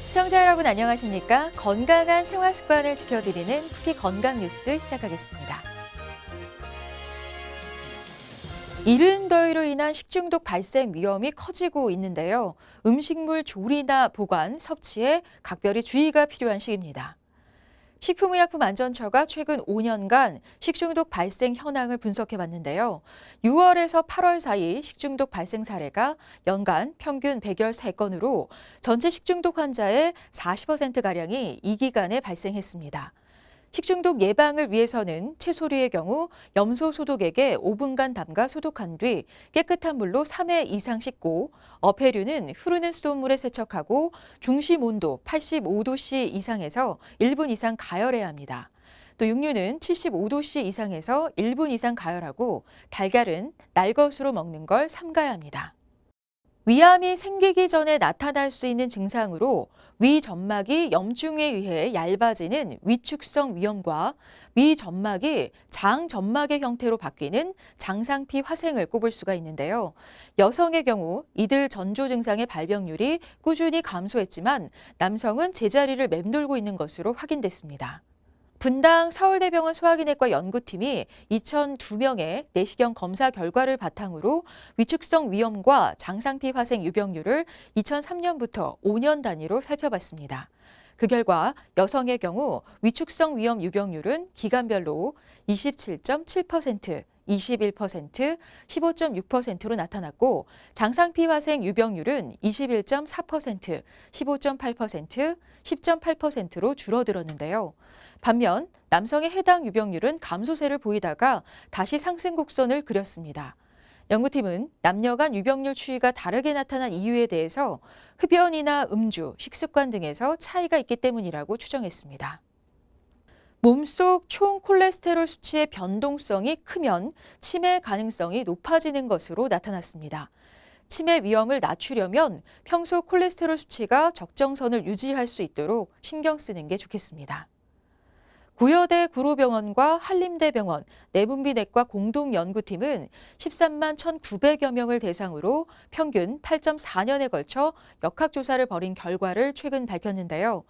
시청자 여러분 안녕하십니까? 건강한 생활 습관을 지켜드리는 푸키 건강 뉴스 시작하겠습니다. 이른 더위로 인한 식중독 발생 위험이 커지고 있는데요. 음식물 조리나 보관, 섭취에 각별히 주의가 필요한 시기입니다. 식품의약품안전처가 최근 5년간 식중독 발생 현황을 분석해 봤는데요. 6월에서 8월 사이 식중독 발생 사례가 연간 평균 113건으로 전체 식중독 환자의 40%가량이 이 기간에 발생했습니다. 식중독 예방을 위해서는 채소류의 경우 염소 소독액에 5분간 담가 소독한 뒤 깨끗한 물로 3회 이상 씻고, 어패류는 흐르는 수돗물에 세척하고 중심 온도 85도씨 이상에서 1분 이상 가열해야 합니다. 또 육류는 75도씨 이상에서 1분 이상 가열하고, 달걀은 날것으로 먹는 걸 삼가야 합니다. 위암이 생기기 전에 나타날 수 있는 증상으로 위 점막이 염증에 의해 얇아지는 위축성 위염과 위 점막이 장 점막의 형태로 바뀌는 장상피 화생을 꼽을 수가 있는데요. 여성의 경우 이들 전조 증상의 발병률이 꾸준히 감소했지만 남성은 제자리를 맴돌고 있는 것으로 확인됐습니다. 분당 서울대병원 소화기내과 연구팀이 2,002명의 내시경 검사 결과를 바탕으로 위축성 위염과 장상피 화생 유병률을 2003년부터 5년 단위로 살펴봤습니다. 그 결과 여성의 경우 위축성 위염 유병률은 기간별로 27.7%, 21%, 15.6%로 나타났고, 장상피 화생 유병률은 21.4%, 15.8%, 10.8%로 줄어들었는데요. 반면 남성의 해당 유병률은 감소세를 보이다가 다시 상승 곡선을 그렸습니다. 연구팀은 남녀 간 유병률 추이가 다르게 나타난 이유에 대해서 흡연이나 음주, 식습관 등에서 차이가 있기 때문이라고 추정했습니다. 몸속 총 콜레스테롤 수치의 변동성이 크면 치매 가능성이 높아지는 것으로 나타났습니다. 치매 위험을 낮추려면 평소 콜레스테롤 수치가 적정선을 유지할 수 있도록 신경 쓰는 게 좋겠습니다. 고여대 구로병원과 한림대병원 내분비내과 공동연구팀은 13만 1,900여 명을 대상으로 평균 8.4년에 걸쳐 역학조사를 벌인 결과를 최근 밝혔는데요.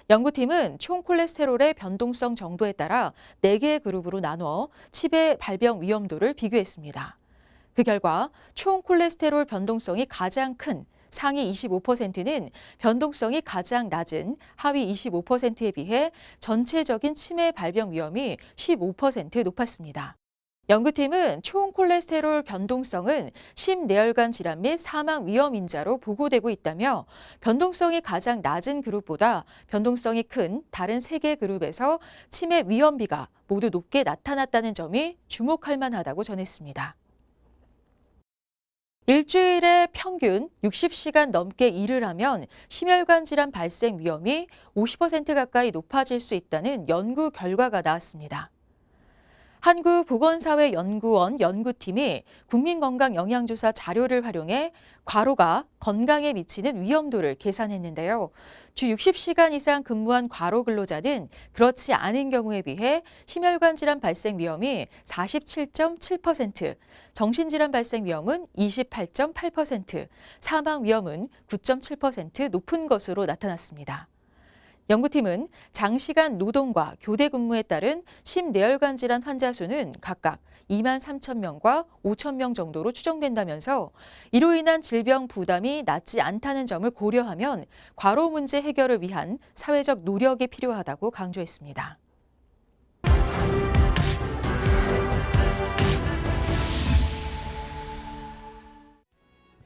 연구팀은 총 콜레스테롤의 변동성 정도에 따라 4개의 그룹으로 나눠 치매 발병 위험도를 비교했습니다. 그 결과 총 콜레스테롤 변동성이 가장 큰 상위 25%는 변동성이 가장 낮은 하위 25%에 비해 전체적인 치매 발병 위험이 15% 높았습니다. 연구팀은 총 콜레스테롤 변동성은 심내혈관 질환 및 사망 위험 인자로 보고되고 있다며, 변동성이 가장 낮은 그룹보다 변동성이 큰 다른 3개 그룹에서 치매 위험비가 모두 높게 나타났다는 점이 주목할 만하다고 전했습니다. 일주일에 평균 60시간 넘게 일을 하면 심혈관 질환 발생 위험이 50% 가까이 높아질 수 있다는 연구 결과가 나왔습니다. 한국보건사회연구원 연구팀이 국민건강영양조사 자료를 활용해 과로가 건강에 미치는 위험도를 계산했는데요. 주 60시간 이상 근무한 과로 근로자는 그렇지 않은 경우에 비해 심혈관 질환 발생 위험이 47.7%, 정신질환 발생 위험은 28.8%, 사망 위험은 9.7% 높은 것으로 나타났습니다. 연구팀은 장시간 노동과 교대 근무에 따른 심내혈관 질환 환자 수는 각각 2만 3천 명과 5천 명 정도로 추정된다면서, 이로 인한 질병 부담이 낮지 않다는 점을 고려하면 과로 문제 해결을 위한 사회적 노력이 필요하다고 강조했습니다.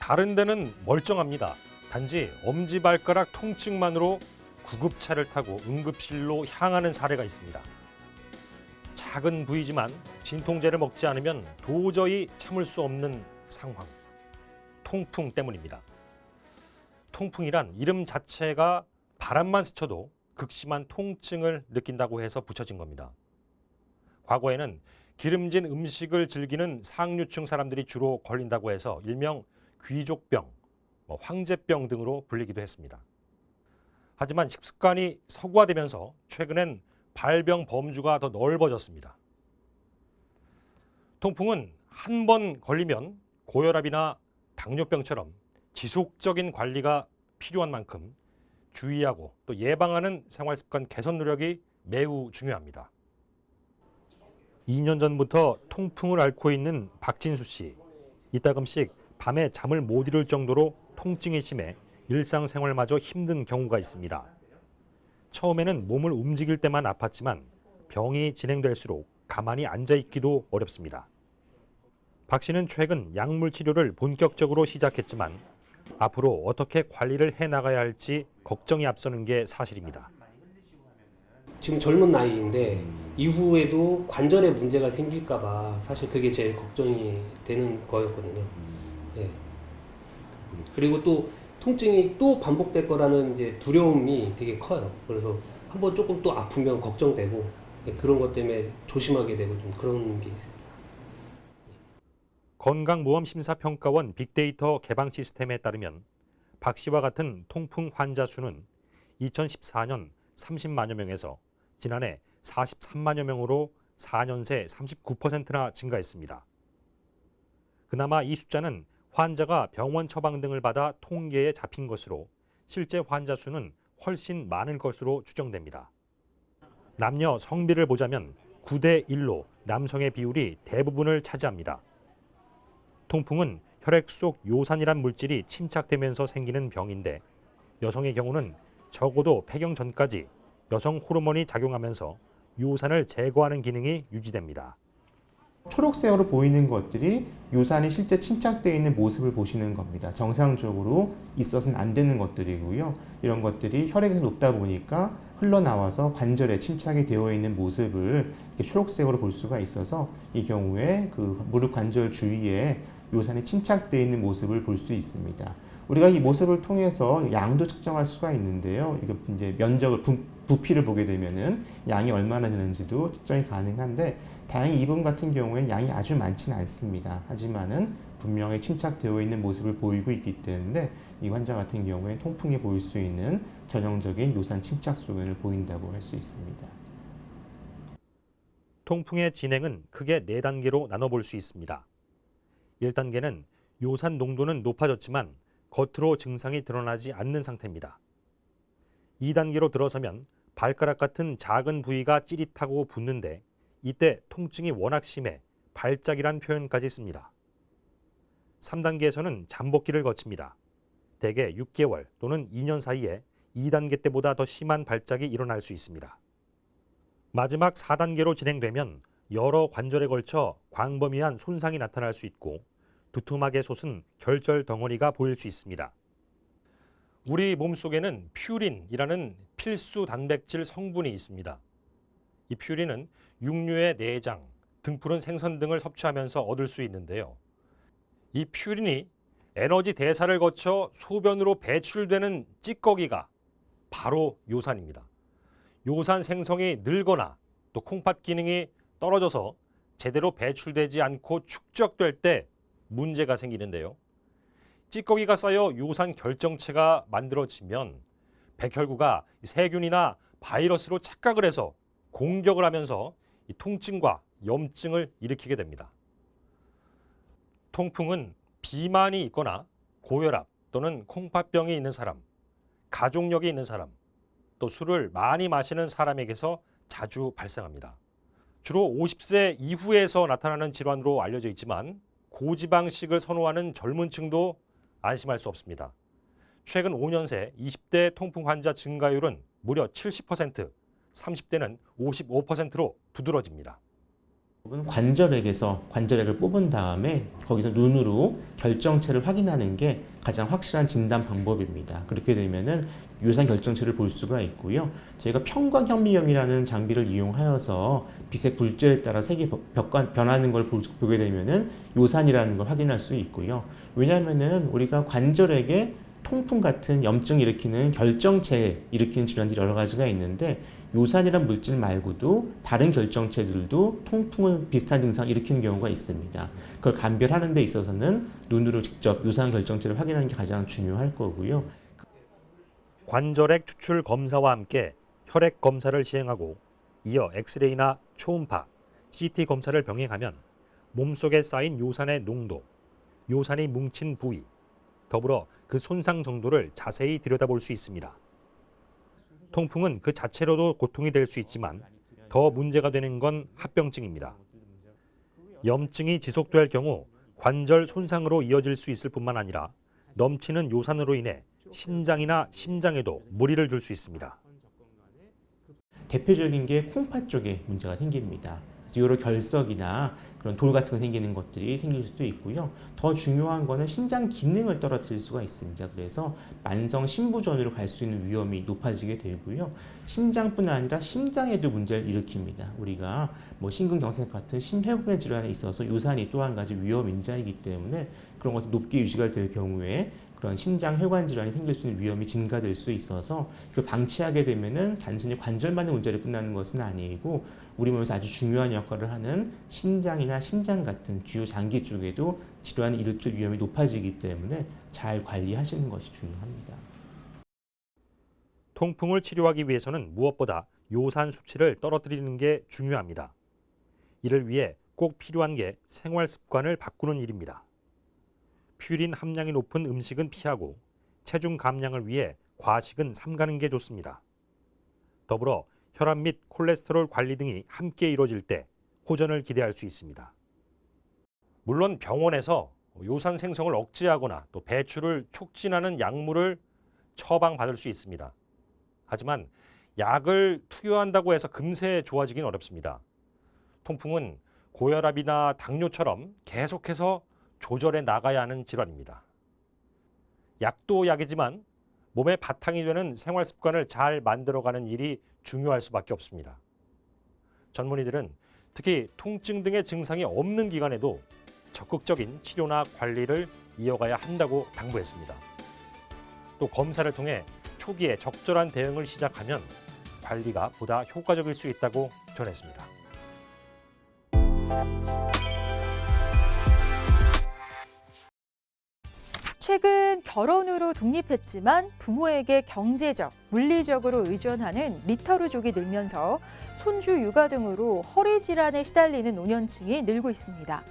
다른 데는 멀쩡합니다. 단지 엄지발가락 통증만으로 구급차를 타고 응급실로 향하는 사례가 있습니다. 작은 부위지만 진통제를 먹지 않으면 도저히 참을 수 없는 상황. 통풍 때문입니다. 통풍이란 이름 자체가 바람만 스쳐도 극심한 통증을 느낀다고 해서 붙여진 겁니다. 과거에는 기름진 음식을 즐기는 상류층 사람들이 주로 걸린다고 해서 일명 귀족병, 황제병 등으로 불리기도 했습니다. 하지만 식습관이 서구화되면서 최근엔 발병 범주가 더 넓어졌습니다. 통풍은 한 번 걸리면 고혈압이나 당뇨병처럼 지속적인 관리가 필요한 만큼 주의하고 또 예방하는 생활습관 개선 노력이 매우 중요합니다. 2년 전부터 통풍을 앓고 있는 박진수 씨. 이따금씩 밤에 잠을 못 이룰 정도로 통증이 심해 일상생활마저 힘든 경우가 있습니다. 처음에는 몸을 움직일 때만 아팠지만 병이 진행될수록 가만히 앉아있기도 어렵습니다. 박 씨는 최근 약물 치료를 본격적으로 시작했지만 앞으로 어떻게 관리를 해나가야 할지 걱정이 앞서는 게 사실입니다. 지금 젊은 나이인데 이후에도 관절에 문제가 생길까 봐 사실 그게 제일 걱정이 되는 거였거든요. 예. 그리고 또 통증이 또 반복될 거라는 이제 두려움이 되게 커요. 그래서 한번 조금 또 아프면 걱정되고, 예, 그런 것 때문에 조심하게 되고 좀 그런 게 있습니다. 건강보험심사평가원 빅데이터 개방 시스템에 따르면 박 씨와 같은 통풍 환자 수는 2014년 30만여 명에서 지난해 43만여 명으로 4년 새 39%나 증가했습니다. 그나마 이 숫자는 환자가 병원 처방 등을 받아 통계에 잡힌 것으로 실제 환자 수는 훨씬 많을 것으로 추정됩니다. 남녀 성비를 보자면 9대 1로 남성의 비율이 대부분을 차지합니다. 통풍은 혈액 속 요산이란 물질이 침착되면서 생기는 병인데 여성의 경우는 적어도 폐경 전까지 여성 호르몬이 작용하면서 요산을 제거하는 기능이 유지됩니다. 초록색으로 보이는 것들이 요산이 실제 침착되어 있는 모습을 보시는 겁니다. 정상적으로 있어서는 안 되는 것들이고요. 이런 것들이 혈액에서 높다 보니까 흘러나와서 관절에 침착이 되어 있는 모습을 이렇게 초록색으로 볼 수가 있어서 이 경우에 그 무릎 관절 주위에 요산이 침착되어 있는 모습을 볼 수 있습니다. 우리가 이 모습을 통해서 양도 측정할 수가 있는데요. 이거 이제 면적을 부피를 보게 되면은 양이 얼마나 되는지도 측정이 가능한데 다행히 이분 같은 경우에는 양이 아주 많지는 않습니다. 하지만은 분명히 침착되어 있는 모습을 보이고 있기 때문에 이 환자 같은 경우에 통풍에 보일 수 있는 전형적인 요산 침착 소견을 보인다고 할 수 있습니다. 통풍의 진행은 크게 4단계로 나눠볼 수 있습니다. 1단계는 요산 농도는 높아졌지만 겉으로 증상이 드러나지 않는 상태입니다. 2단계로 들어서면 발가락 같은 작은 부위가 찌릿하고 붓는데 이때 통증이 워낙 심해 발작이란 표현까지 씁니다. 3단계에서는 잠복기를 거칩니다. 대개 6개월 또는 2년 사이에 2단계 때보다 더 심한 발작이 일어날 수 있습니다. 마지막 4단계로 진행되면 여러 관절에 걸쳐 광범위한 손상이 나타날 수 있고 두툼하게 솟은 결절 덩어리가 보일 수 있습니다. 우리 몸속에는 퓨린이라는 필수 단백질 성분이 있습니다. 이 퓨린은 육류의 내장, 등푸른 생선 등을 섭취하면서 얻을 수 있는데요. 이 퓨린이 에너지 대사를 거쳐 소변으로 배출되는 찌꺼기가 바로 요산입니다. 요산 생성이 늘거나 또 콩팥 기능이 떨어져서 제대로 배출되지 않고 축적될 때 문제가 생기는데요. 찌꺼기가 쌓여 요산 결정체가 만들어지면 백혈구가 세균이나 바이러스로 착각을 해서 공격을 하면서 이 통증과 염증을 일으키게 됩니다. 통풍은 비만이 있거나 고혈압 또는 콩팥병이 있는 사람, 가족력이 있는 사람, 또 술을 많이 마시는 사람에게서 자주 발생합니다. 주로 50세 이후에서 나타나는 질환으로 알려져 있지만 고지방식을 선호하는 젊은 층도 안심할 수 없습니다. 최근 5년 새 20대 통풍 환자 증가율은 무려 70%, 30대는 55%로 두드러집니다. 관절액에서 관절액을 뽑은 다음에 거기서 눈으로 결정체를 확인하는 게 가장 확실한 진단 방법입니다. 그렇게 되면은 요산 결정체를 볼 수가 있고요. 저희가 평광현미경이라는 장비를 이용하여서 빛의 굴절에 따라 색이 변하는 걸 보게 되면은 요산이라는 걸 확인할 수 있고요. 왜냐하면은 우리가 관절액에 통풍 같은 염증 일으키는 결정체 일으키는 질환들이 여러 가지가 있는데 요산이란 물질 말고도 다른 결정체들도 통풍을 비슷한 증상을 일으키는 경우가 있습니다. 그걸 감별하는 데 있어서는 눈으로 직접 요산 결정체를 확인하는 게 가장 중요할 거고요. 관절액 추출 검사와 함께 혈액 검사를 시행하고 이어 엑스레이나 초음파, CT 검사를 병행하면 몸속에 쌓인 요산의 농도, 요산이 뭉친 부위, 더불어 그 손상 정도를 자세히 들여다볼 수 있습니다. 통풍은 그 자체로도 고통이 될 수 있지만 더 문제가 되는 건 합병증입니다. 염증이 지속될 경우 관절 손상으로 이어질 수 있을 뿐만 아니라 넘치는 요산으로 인해 신장이나 심장에도 무리를 줄 수 있습니다. 대표적인 게 콩팥 쪽에 문제가 생깁니다. 그래서 여러 결석이나 그런 돌 같은 거 생기는 것들이 생길 수도 있고요. 더 중요한 거는 신장 기능을 떨어뜨릴 수가 있습니다. 그래서 만성 심부전으로 갈 수 있는 위험이 높아지게 되고요. 신장뿐 아니라 심장에도 문제를 일으킵니다. 우리가 뭐 심근경색 같은 심혈관계 질환에 있어서 요산이 또 한 가지 위험 인자이기 때문에 그런 것이 높게 유지가 될 경우에 그런 심장 혈관 질환이 생길 수 있는 위험이 증가될 수 있어서 그 방치하게 되면은 단순히 관절만의 문제로 끝나는 것은 아니고 우리 몸에서 아주 중요한 역할을 하는 신장이나 심장 같은 주요 장기 쪽에도 질환을 일으킬 위험이 높아지기 때문에 잘 관리하시는 것이 중요합니다. 통풍을 치료하기 위해서는 무엇보다 요산 수치를 떨어뜨리는 게 중요합니다. 이를 위해 꼭 필요한 게 생활 습관을 바꾸는 일입니다. 퓨린 함량이 높은 음식은 피하고 체중 감량을 위해 과식은 삼가는 게 좋습니다. 더불어 혈압 및 콜레스테롤 관리 등이 함께 이루어질 때 호전을 기대할 수 있습니다. 물론 병원에서 요산 생성을 억제하거나 또 배출을 촉진하는 약물을 처방받을 수 있습니다. 하지만 약을 투여한다고 해서 금세 좋아지긴 어렵습니다. 통풍은 고혈압이나 당뇨처럼 계속해서 조절해 나가야 하는 질환입니다. 약도 약이지만 몸의 바탕이 되는 생활 습관을 잘 만들어가는 일이 중요할 수밖에 없습니다. 전문의들은 특히 통증 등의 증상이 없는 기간에도 적극적인 치료나 관리를 이어가야 한다고 당부했습니다. 또 검사를 통해 초기에 적절한 대응을 시작하면 관리가 보다 효과적일 수 있다고 전했습니다. 최근 결혼으로 독립했지만 부모에게 경제적, 물리적으로 의존하는 리터루족이 늘면서 손주 육아 등으로 허리 질환에 시달리는 노년층이 늘고 있습니다.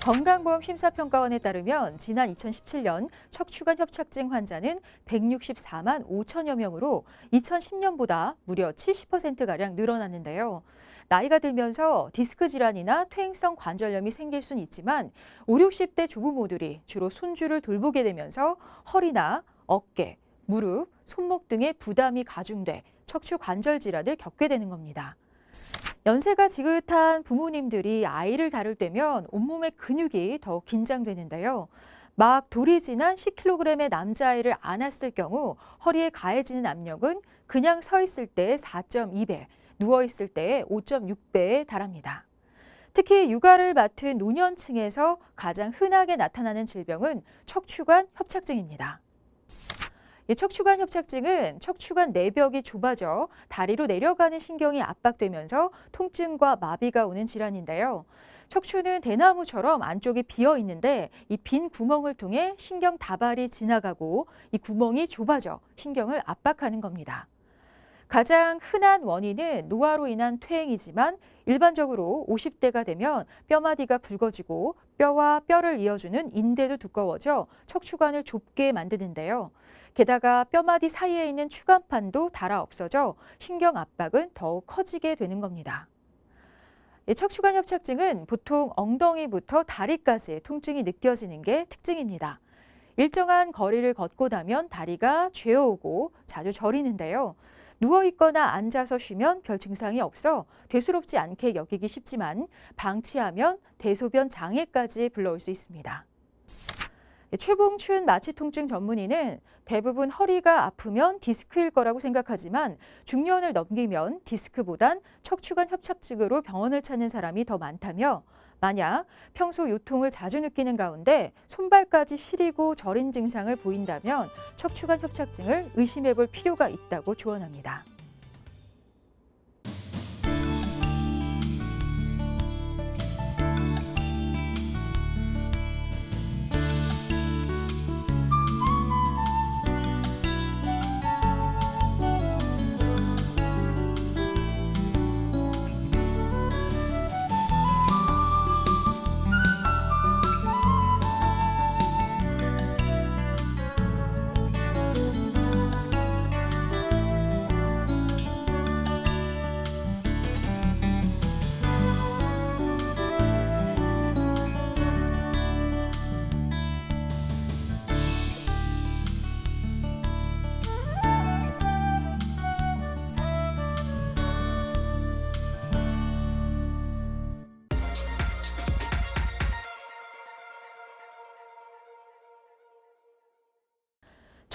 건강보험 심사평가원에 따르면 지난 2017년 척추관 협착증 환자는 164만 5천여 명으로 2010년보다 무려 70%가량 늘어났는데요. 나이가 들면서 디스크 질환이나 퇴행성 관절염이 생길 수는 있지만 5, 60대 주부모들이 주로 손주를 돌보게 되면서 허리나 어깨, 무릎, 손목 등의 부담이 가중돼 척추 관절 질환을 겪게 되는 겁니다. 연세가 지긋한 부모님들이 아이를 다룰 때면 온몸의 근육이 더욱 긴장되는데요. 막 돌이 지난 10kg의 남자아이를 안았을 경우 허리에 가해지는 압력은 그냥 서 있을 때의 4.2배, 누워있을 때의 5.6배에 달합니다. 특히 육아를 맡은 노년층에서 가장 흔하게 나타나는 질병은 척추관 협착증입니다. 이 척추관 협착증은 척추관 내벽이 좁아져 다리로 내려가는 신경이 압박되면서 통증과 마비가 오는 질환인데요. 척추는 대나무처럼 안쪽이 비어 있는데 이 빈 구멍을 통해 신경 다발이 지나가고 이 구멍이 좁아져 신경을 압박하는 겁니다. 가장 흔한 원인은 노화로 인한 퇴행이지만 일반적으로 50대가 되면 뼈마디가 굵어지고 뼈와 뼈를 이어주는 인대도 두꺼워져 척추관을 좁게 만드는데요. 게다가 뼈마디 사이에 있는 추간판도 닳아 없어져 신경 압박은 더욱 커지게 되는 겁니다. 척추관 협착증은 보통 엉덩이부터 다리까지 통증이 느껴지는 게 특징입니다. 일정한 거리를 걷고 나면 다리가 죄어오고 자주 저리는데요. 누워있거나 앉아서 쉬면 별 증상이 없어 대수롭지 않게 여기기 쉽지만 방치하면 대소변 장애까지 불러올 수 있습니다. 최봉춘 마취통증 전문의는 대부분 허리가 아프면 디스크일 거라고 생각하지만 중년을 넘기면 디스크보단 척추관 협착증으로 병원을 찾는 사람이 더 많다며 만약 평소 요통을 자주 느끼는 가운데 손발까지 시리고 저린 증상을 보인다면 척추관 협착증을 의심해 볼 필요가 있다고 조언합니다.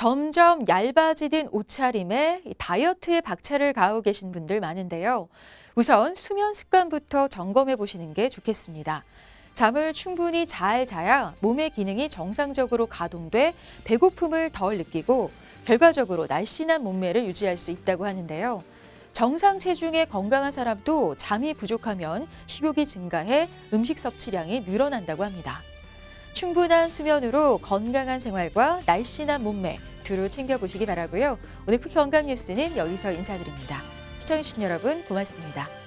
점점 얇아지는 옷차림에 다이어트에 박차를 가하고 계신 분들 많은데요. 우선 수면 습관부터 점검해 보시는 게 좋겠습니다. 잠을 충분히 잘 자야 몸의 기능이 정상적으로 가동돼 배고픔을 덜 느끼고 결과적으로 날씬한 몸매를 유지할 수 있다고 하는데요. 정상 체중의 건강한 사람도 잠이 부족하면 식욕이 증가해 음식 섭취량이 늘어난다고 합니다. 충분한 수면으로 건강한 생활과 날씬한 몸매 두루 챙겨보시기 바라고요. 오늘 푸키 건강 뉴스는 여기서 인사드립니다. 시청해주신 여러분 고맙습니다.